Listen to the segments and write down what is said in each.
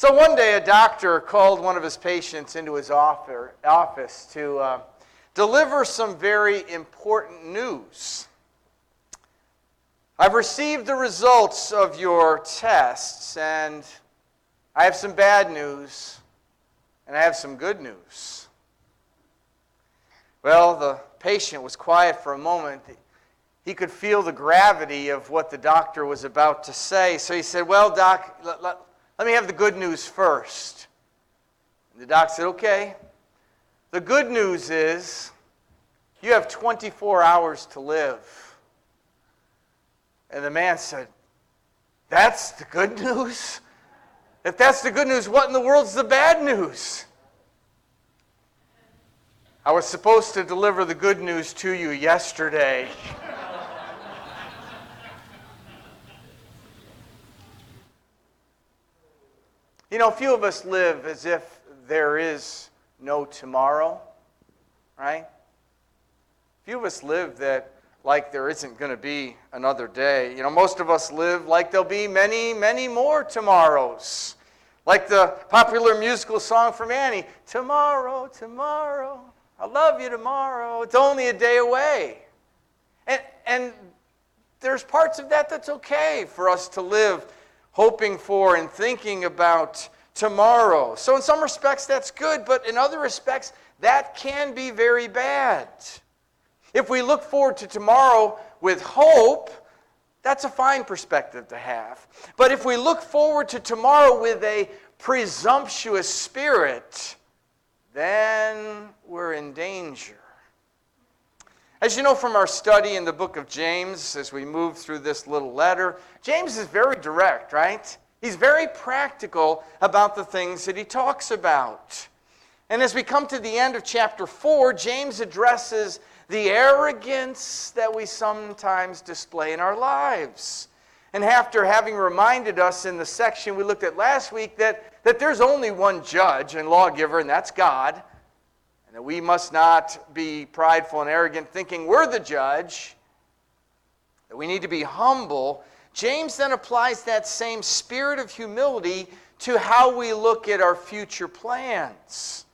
So one day a doctor called one of his patients into his office to deliver some very important news. I've received the results of your tests, and I have some bad news, and I have some good news. Well, the patient was quiet for a moment. He could feel the gravity of what the doctor was about to say. So he said, "Well, Doc, let me have the good news first." And the doc said, "Okay. The good news is you have 24 hours to live." And the man said, "That's the good news? If that's the good news, what in the world's the bad news?" "I was supposed to deliver the good news to you yesterday." You know, few of us live as if there is no tomorrow, right? Few of us live that like there isn't going to be another day. You know, most of us live like there'll be many, many more tomorrows. Like the popular musical song from Annie, "Tomorrow, tomorrow, I love you tomorrow, it's only a day away." And there's parts of that that's okay for us to live hoping for and thinking about tomorrow. So in some respects that's good, but in other respects that can be very bad. If we look forward to tomorrow with hope, that's a fine perspective to have. But if we look forward to tomorrow with a presumptuous spirit, then we're in danger. As you know from our study in the book of James, as we move through this little letter, James is very direct, right? He's very practical about the things that he talks about. And as we come to the end of chapter 4, James addresses the arrogance that we sometimes display in our lives. And after having reminded us in the section we looked at last week that there's only one judge and lawgiver, and that's God, and that we must not be prideful and arrogant thinking we're the judge, that we need to be humble, James then applies that same spirit of humility to how we look at our future plans.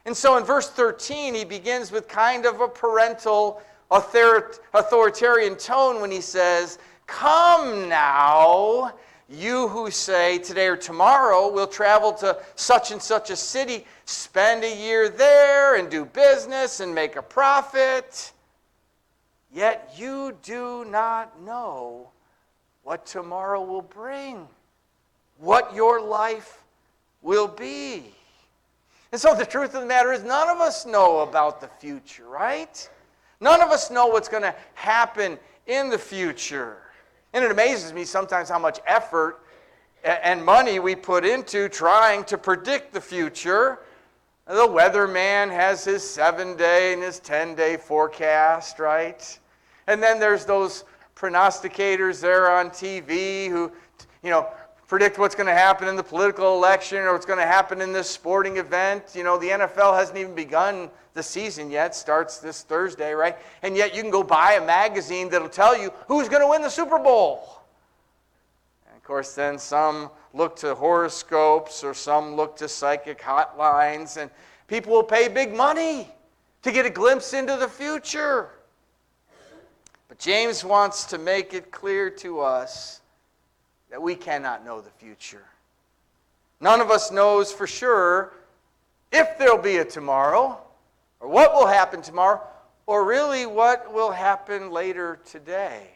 And so in verse 13, he begins with kind of a parental, authoritarian tone when he says, "Come now, you who say today or tomorrow we'll travel to such and such a city, spend a year there and do business and make a profit. Yet you do not know what tomorrow will bring, what your life will be." And so the truth of the matter is none of us know about the future, right? None of us know what's going to happen in the future. And it amazes me sometimes how much effort and money we put into trying to predict the future. The weatherman has his 7-day and his 10-day forecast, right? And then there's those prognosticators there on TV who, predict what's going to happen in the political election or what's going to happen in this sporting event. The NFL hasn't even begun the season yet. Starts this Thursday, right? And yet you can go buy a magazine that'll tell you who's going to win the Super Bowl. And of course, then some look to horoscopes or some look to psychic hotlines, and people will pay big money to get a glimpse into the future. But James wants to make it clear to us that we cannot know the future. None of us knows for sure if there'll be a tomorrow, or what will happen tomorrow, or really what will happen later today.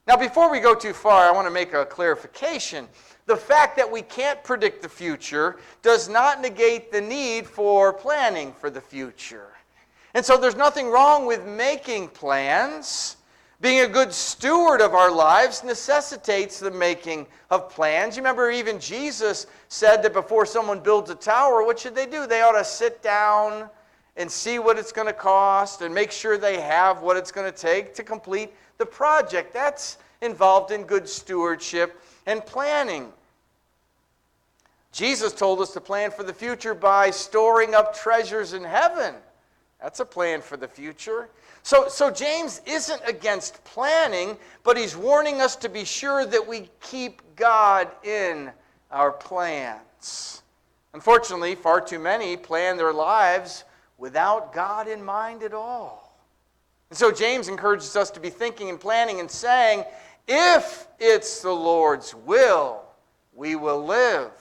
Now, before we go too far, I want to make a clarification. The fact that we can't predict the future does not negate the need for planning for the future. And so there's nothing wrong with making plans. Being a good steward of our lives necessitates the making of plans. You remember even Jesus said that before someone builds a tower, what should they do? They ought to sit down and see what it's going to cost and make sure they have what it's going to take to complete the project. That's involved in good stewardship and planning. Jesus told us to plan for the future by storing up treasures in heaven. That's a plan for the future. So James isn't against planning, but he's warning us to be sure that we keep God in our plans. Unfortunately, far too many plan their lives without God in mind at all. And so James encourages us to be thinking and planning and saying, if it's the Lord's will, we will live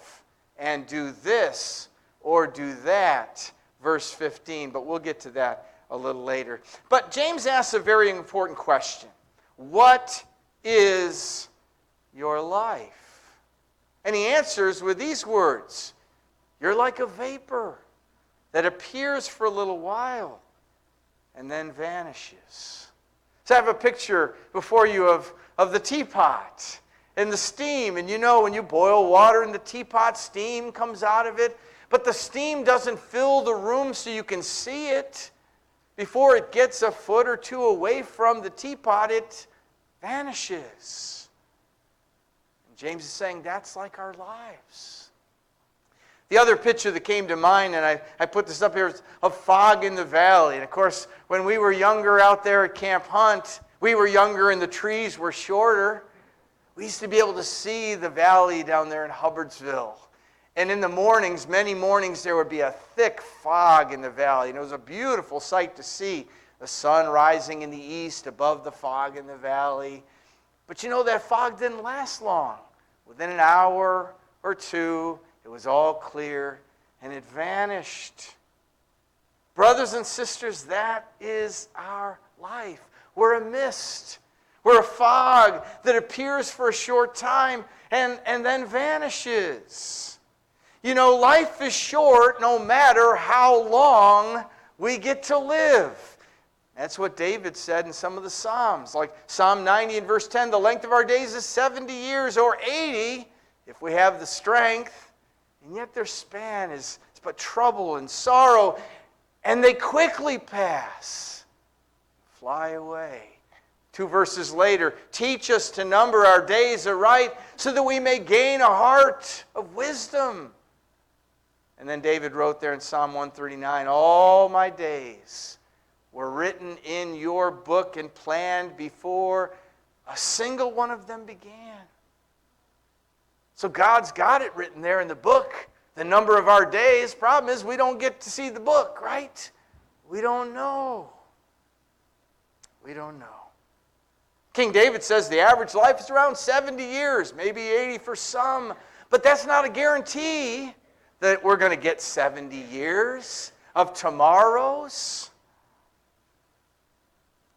and do this or do that. Verse 15, but we'll get to that a little later. But James asks a very important question. What is your life? And he answers with these words. You're like a vapor that appears for a little while and then vanishes. So I have a picture before you of the teapot and the steam. And you know, when you boil water in the teapot, steam comes out of it. But the steam doesn't fill the room so you can see it. Before it gets a foot or two away from the teapot, it vanishes. And James is saying that's like our lives. The other picture that came to mind, and I put this up here, is of fog in the valley. And of course, when we were younger out there at Camp Hunt, we were younger and the trees were shorter. We used to be able to see the valley down there in Hubbardsville. And in the mornings, many mornings, there would be a thick fog in the valley. And it was a beautiful sight to see the sun rising in the east above the fog in the valley. But you know, that fog didn't last long. Within an hour or two, it was all clear and it vanished. Brothers and sisters, that is our life. We're a mist. We're a fog that appears for a short time and then vanishes. You know, life is short no matter how long we get to live. That's what David said in some of the Psalms. Like Psalm 90 and verse 10, the length of our days is 70 years or 80 if we have the strength. And yet their span is but trouble and sorrow. And they quickly pass, fly away. 2 verses later, teach us to number our days aright so that we may gain a heart of wisdom. And then David wrote there in Psalm 139, all my days were written in your book and planned before a single one of them began. So God's got it written there in the book, the number of our days. Problem is we don't get to see the book, right? We don't know. We don't know. King David says the average life is around 70 years, maybe 80 for some. But that's not a guarantee that we're going to get 70 years of tomorrows.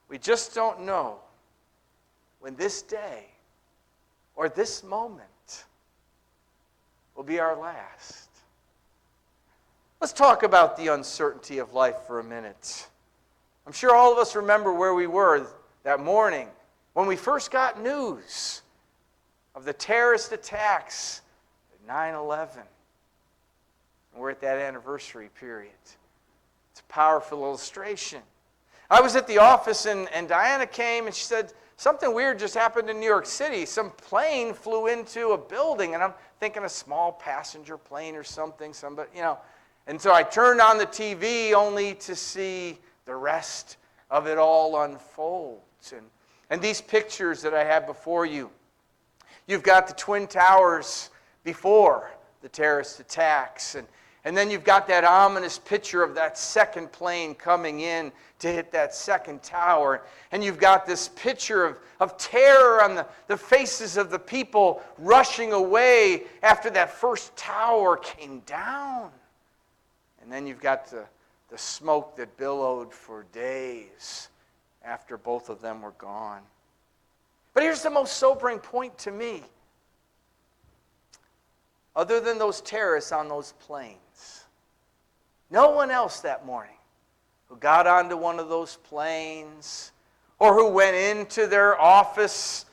We just don't know when this day or this moment will be our last. Let's talk about the uncertainty of life for a minute. I'm sure all of us remember where we were that morning when we first got news of the terrorist attacks at 9/11. We're at that anniversary period. It's a powerful illustration. I was at the office and Diana came and she said, something weird just happened in New York City. Some plane flew into a building, and I'm thinking a small passenger plane or something. Somebody, you know. And so I turned on the TV only to see the rest of it all unfold. And these pictures that I have before you, you've got the Twin Towers before the terrorist attacks. And then you've got that ominous picture of that second plane coming in to hit that second tower. And you've got this picture of terror on the faces of the people rushing away after that first tower came down. And then you've got the smoke that billowed for days after both of them were gone. But here's the most sobering point to me. Other than those terrorists on those planes, no one else that morning who got onto one of those planes or who went into their office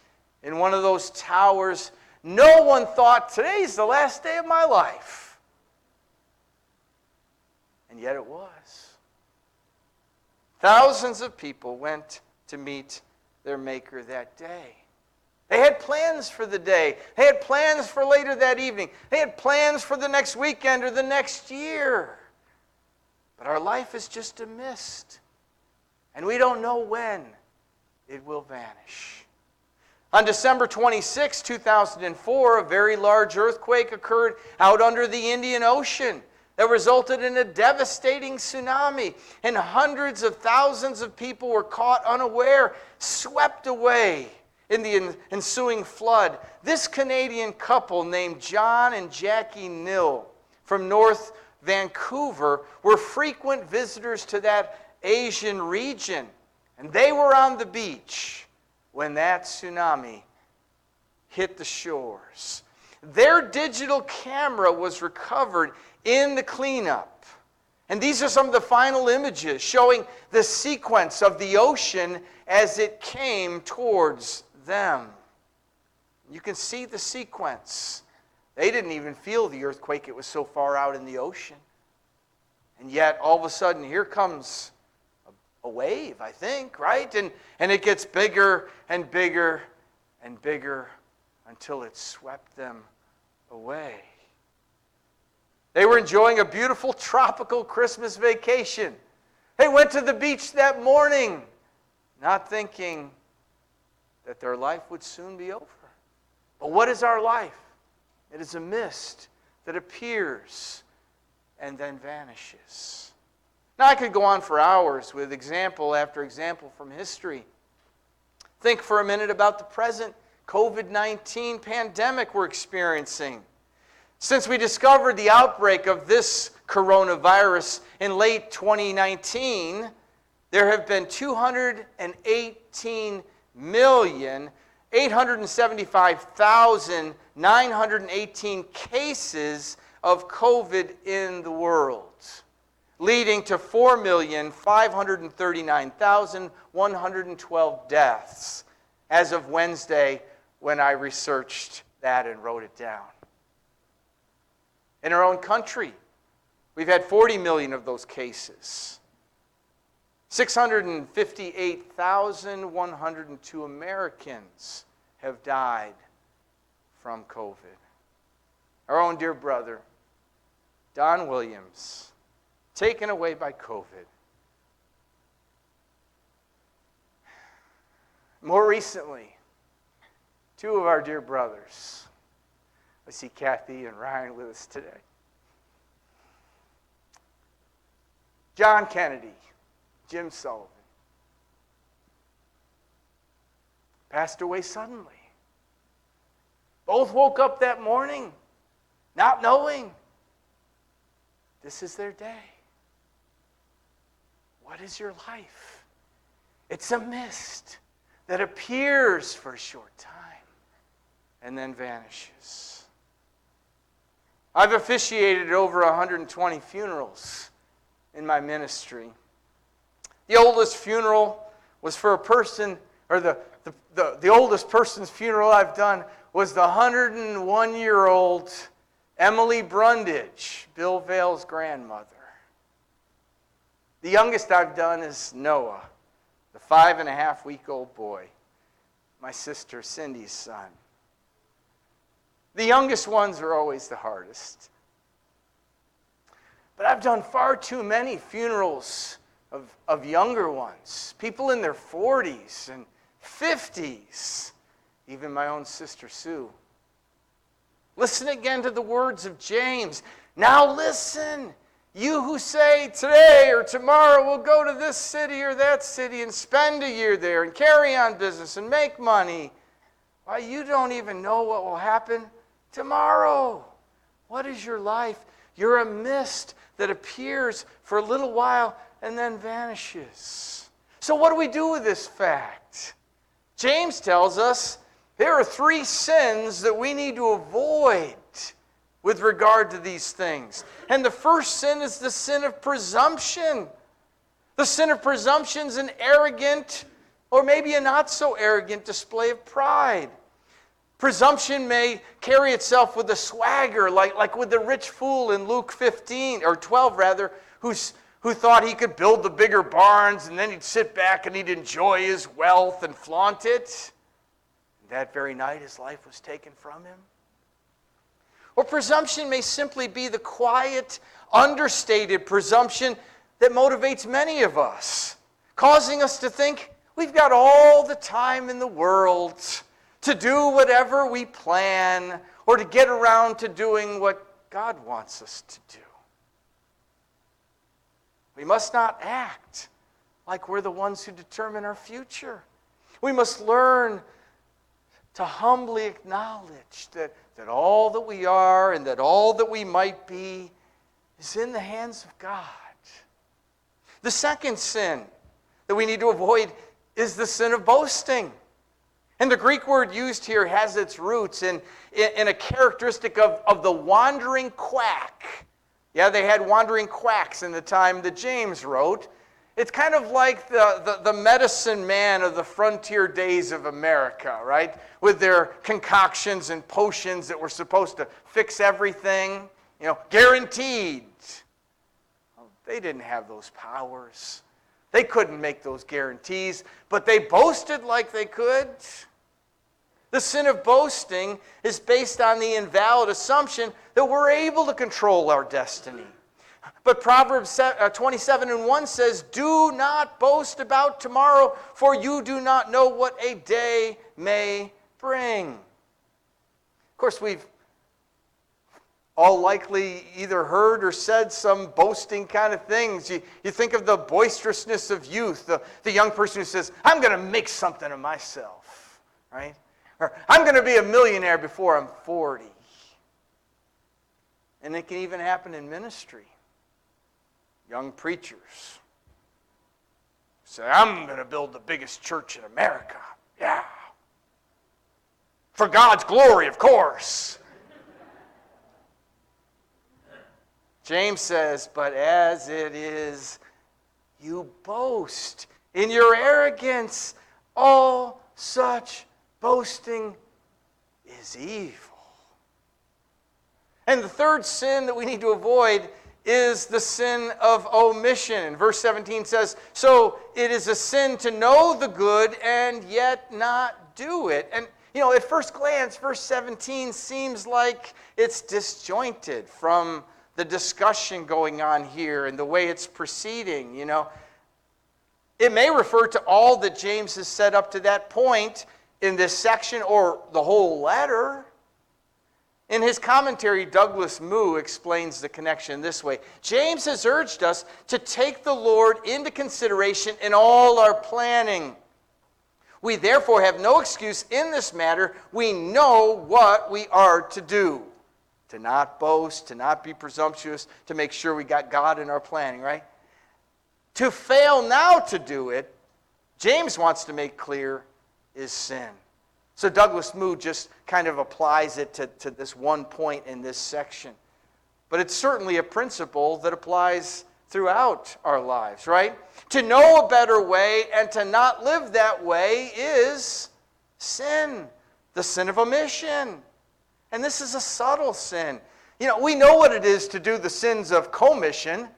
in one of those towers, no one thought, today's the last day of my life. And yet it was. Thousands of people went to meet their Maker that day. They had plans for the day. They had plans for later that evening. They had plans for the next weekend or the next year. But our life is just a mist. And we don't know when it will vanish. On December 26, 2004, a very large earthquake occurred out under the Indian Ocean that resulted in a devastating tsunami, and hundreds of thousands of people were caught unaware, swept away in the ensuing flood. This Canadian couple named John and Jackie Nill from North Vancouver were frequent visitors to that Asian region, and they were on the beach when that tsunami hit the shores. Their digital camera was recovered in the cleanup. And these are some of the final images showing the sequence of the ocean as it came towards them. You can see the sequence. They didn't even feel the earthquake. It was so far out in the ocean. And yet, all of a sudden, here comes a wave, I think, right? And it gets bigger and bigger and bigger until it swept them away. They were enjoying a beautiful tropical Christmas vacation. They went to the beach that morning, not thinking that their life would soon be over. But what is our life? It is a mist that appears and then vanishes. Now, I could go on for hours with example after example from history. Think for a minute about the present COVID-19 pandemic we're experiencing. Since we discovered the outbreak of this coronavirus in late 2019, there have been 218,875,918 cases of COVID in the world, leading to 4,539,112 deaths as of Wednesday when I researched that and wrote it down. In our own country, we've had 40 million of those cases. 658,102 Americans have died from COVID. Our own dear brother, Don Williams, taken away by COVID. More recently, two of our dear brothers. I see Kathy and Ryan with us today. John Kennedy, Jim Sullivan, passed away suddenly. Both woke up that morning not knowing this is their day. What is your life? It's a mist that appears for a short time and then vanishes. I've officiated over 120 funerals in my ministry. The oldest funeral was for a person, or the oldest person's funeral I've done was the 101-year-old Emily Brundage, Bill Vale's grandmother. The youngest I've done is Noah, the 5.5-week-old boy, my sister Cindy's son. The youngest ones are always the hardest. But I've done far too many funerals of younger ones, people in their 40s and 50s, even my own sister Sue. Listen again to the words of James. Now listen, you who say today or tomorrow we'll go to this city or that city and spend a year there and carry on business and make money. Why, you don't even know what will happen tomorrow. What is your life? You're a mist that appears for a little while and then vanishes. So what do we do with this fact? James tells us there are 3 sins that we need to avoid with regard to these things. And the first sin is the sin of presumption. The sin of presumption is an arrogant, or maybe a not so arrogant display of pride. Presumption may carry itself with a swagger, like with the rich fool in Luke 15, or 12 rather, who thought he could build the bigger barns and then he'd sit back and he'd enjoy his wealth and flaunt it. And that very night his life was taken from him. Or presumption may simply be the quiet, understated presumption that motivates many of us, causing us to think we've got all the time in the world. to do whatever we plan, or to get around to doing what God wants us to do. We must not act like we're the ones who determine our future. We must learn to humbly acknowledge that all that we are and that all that we might be is in the hands of God. The second sin that we need to avoid is the sin of boasting. And the Greek word used here has its roots in a characteristic of the wandering quack. Yeah, they had wandering quacks in the time that James wrote. It's kind of like the medicine man of the frontier days of America, right? With their concoctions and potions that were supposed to fix everything, guaranteed. Well, they didn't have those powers. They couldn't make those guarantees, but they boasted like they could. The sin of boasting is based on the invalid assumption that we're able to control our destiny. But Proverbs 27:1 says, "Do not boast about tomorrow, for you do not know what a day may bring." Of course, we've all likely either heard or said some boasting kind of things. You think of the boisterousness of youth, the young person who says, "I'm going to make something of myself," right? Or, "I'm going to be a millionaire before I'm 40. And it can even happen in ministry. Young preachers say, "I'm going to build the biggest church in America." Yeah. For God's glory, of course. James says, "But as it is, you boast in your arrogance. All such boasting is evil." And the third sin that we need to avoid is the sin of omission. Verse 17 says, "So it is a sin to know the good and yet not do it." And, at first glance, verse 17 seems like it's disjointed from the discussion going on here and the way it's proceeding, It may refer to all that James has said up to that point in this section or the whole letter. In his commentary, Douglas Moo explains the connection this way. James has urged us to take the Lord into consideration in all our planning. We therefore have no excuse in this matter. We know what we are to do. To not boast, to not be presumptuous, to make sure we got God in our planning, right? To fail now to do it, James wants to make clear, is sin. So Douglas Moo just kind of applies it to this one point in this section. But it's certainly a principle that applies throughout our lives, right? To know a better way and to not live that way is sin, the sin of omission. And this is a subtle sin. We know what it is to do the sins of commission.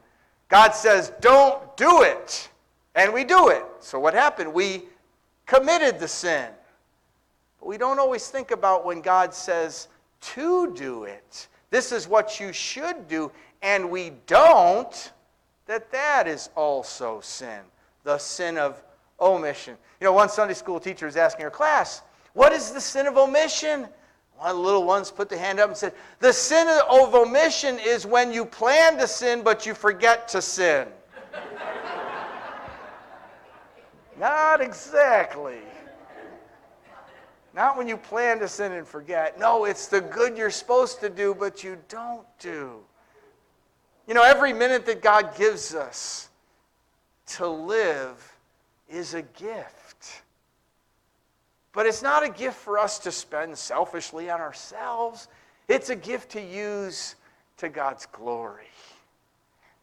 God says, "Don't do it." And we do it. So what happened? We committed the sin. But we don't always think about when God says to do it. This is what you should do, and we don't, that is also sin. The sin of omission. One Sunday school teacher was asking her class, "What is the sin of omission?" One of the little ones put the hand up and said, "The sin of omission is when you plan to sin, but you forget to sin." Not exactly. Not when you plan to sin and forget. No, it's the good you're supposed to do, but you don't do. Every minute that God gives us to live is a gift. But it's not a gift for us to spend selfishly on ourselves. It's a gift to use to God's glory.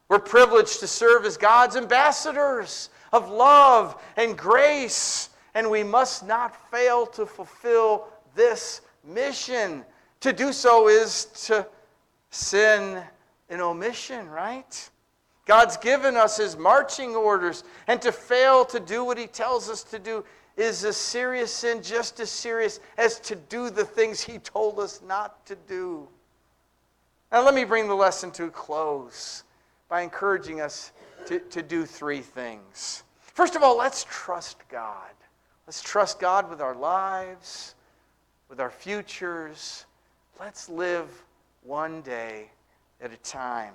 We're privileged to serve as God's ambassadors of love and grace. And we must not fail to fulfill this mission. To do so is to sin in omission, right? God's given us His marching orders, and to fail to do what He tells us to do is a serious sin, just as serious as to do the things He told us not to do. Now let me bring the lesson to a close by encouraging us to do three things. First of all, let's trust God. Let's trust God with our lives, with our futures. Let's live one day at a time.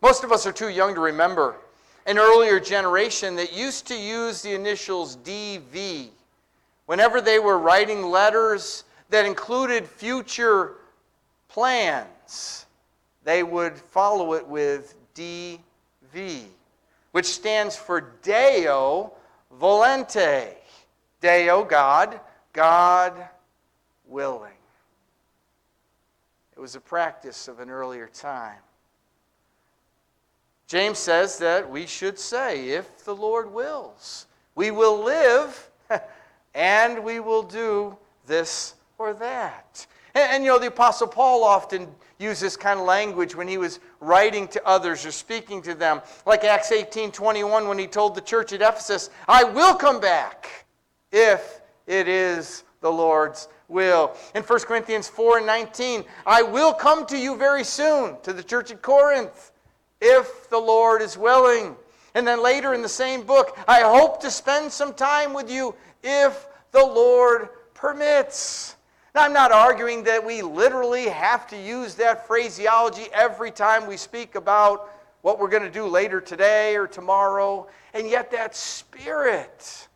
Most of us are too young to remember an earlier generation that used to use the initials DV whenever they were writing letters that included future plans. They would follow it with DV, which stands for Deo Volente. Deo, God, God willing. It was a practice of an earlier time. James says that we should say, if the Lord wills, we will live and we will do this or that. And the Apostle Paul often used this kind of language when he was writing to others or speaking to them. Like Acts 18:21 when he told the church at Ephesus, I will come back if it is the Lord's will. In 1 Corinthians 4:19, I will come to you very soon, to the church at Corinth, if the Lord is willing. And then later in the same book, I hope to spend some time with you if the Lord permits. Now, I'm not arguing that we literally have to use that phraseology every time we speak about what we're going to do later today or tomorrow. And yet that spirit,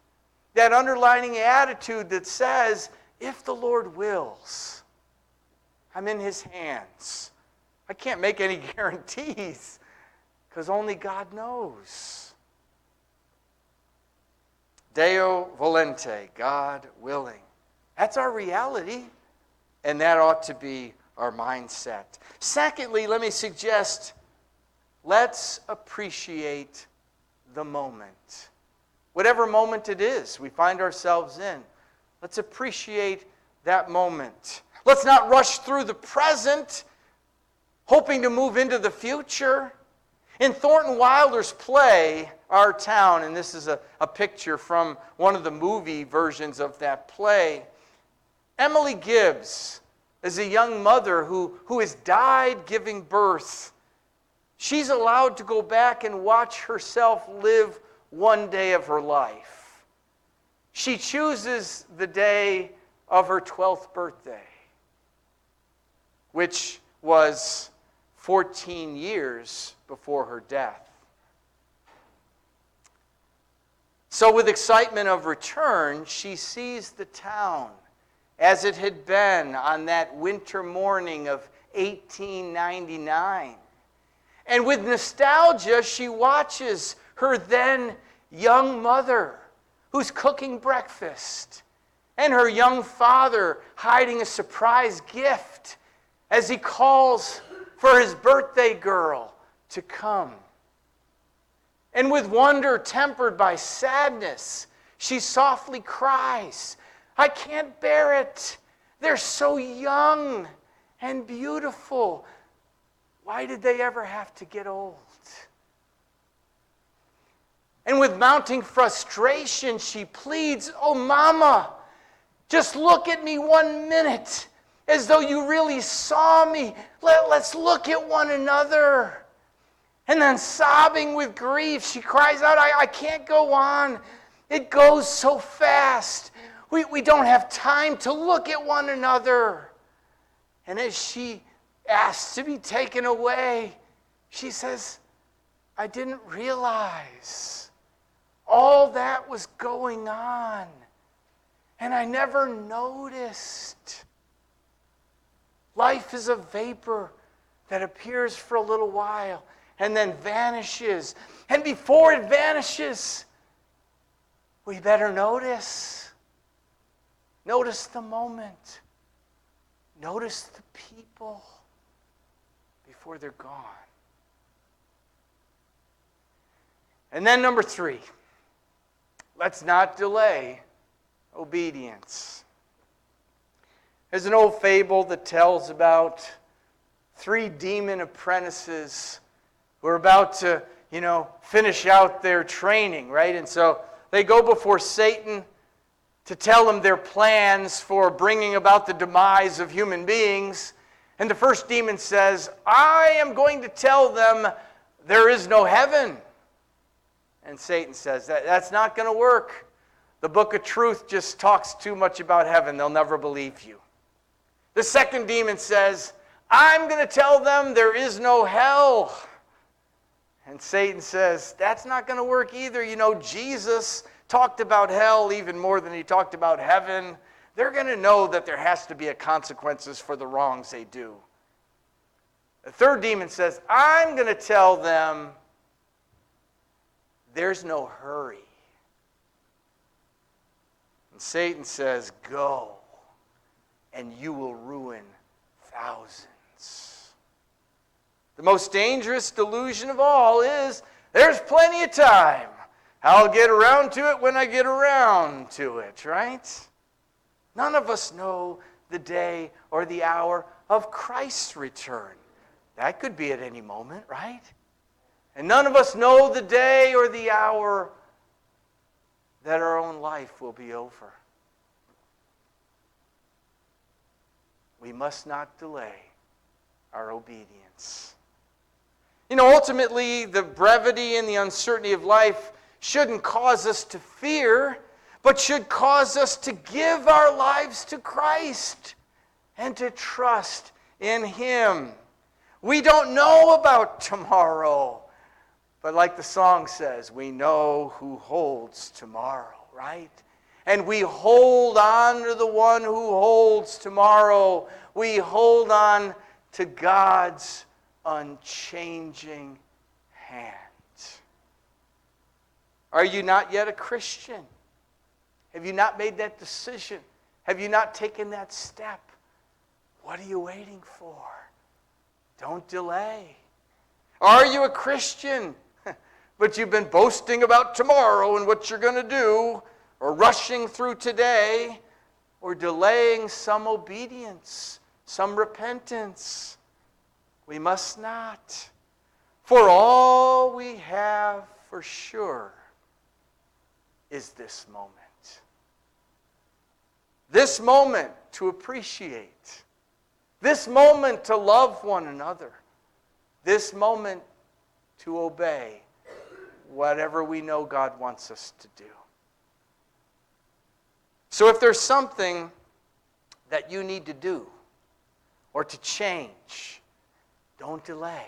that underlining attitude that says, if the Lord wills, I'm in His hands. I can't make any guarantees because only God knows. Deo volente, God willing. That's our reality, and that ought to be our mindset. Secondly, let me suggest, let's appreciate the moment. Whatever moment it is we find ourselves in, let's appreciate that moment. Let's not rush through the present, hoping to move into the future. In Thornton Wilder's play, Our Town, and this is a picture from one of the movie versions of that play, Emily Gibbs is a young mother who has died giving birth. She's allowed to go back and watch herself live one day of her life. She chooses the day of her 12th birthday, which was 14 years before her death. So with excitement of return, she sees the town as it had been on that winter morning of 1899. And with nostalgia, she watches her then young mother who's cooking breakfast and her young father hiding a surprise gift as he calls for his birthday girl to come. And with wonder tempered by sadness, she softly cries, I can't bear it. They're so young and beautiful. Why did they ever have to get old? And with mounting frustration, she pleads, oh, Mama, just look at me 1 minute, as though you really saw me. Let's look at one another. And then sobbing with grief, she cries out, I can't go on. It goes so fast. We don't have time to look at one another. And as she asks to be taken away, she says, I didn't realize all that was going on. And I never noticed. Life is a vapor that appears for a little while and then vanishes. And before it vanishes, we better notice. Notice the moment. Notice the people before they're gone. And then number 3, let's not delay obedience. There's an old fable that tells about 3 demon apprentices who are about to, finish out their training, right? And so they go before Satan to tell him their plans for bringing about the demise of human beings. And the first demon says, I am going to tell them there is no heaven. And Satan says, that's not going to work. The book of truth just talks too much about heaven. They'll never believe you. The second demon says, I'm going to tell them there is no hell. And Satan says, that's not going to work either. You know, Jesus talked about hell even more than he talked about heaven. They're going to know that there has to be a consequences for the wrongs they do. The third demon says, I'm going to tell them there's no hurry. And Satan says, go, and you will ruin thousands. The most dangerous delusion of all is there's plenty of time. I'll get around to it when I get around to it, right? None of us know the day or the hour of Christ's return. That could be at any moment, right? And none of us know the day or the hour that our own life will be over. We must not delay our obedience. You know, ultimately, the brevity and the uncertainty of life shouldn't cause us to fear, but should cause us to give our lives to Christ and to trust in Him. We don't know about tomorrow, but like the song says, we know who holds tomorrow, right? And we hold on to the one who holds tomorrow. We hold on to God's unchanging hand. Are you not yet a Christian? Have you not made that decision? Have you not taken that step? What are you waiting for? Don't delay. Are you a Christian, but you've been boasting about tomorrow and what you're going to do, or rushing through today, or delaying some obedience, some repentance? We must not. For all we have for sure is this moment. This moment to appreciate. This moment to love one another. This moment to obey whatever we know God wants us to do. So if there's something that you need to do or to change, don't delay.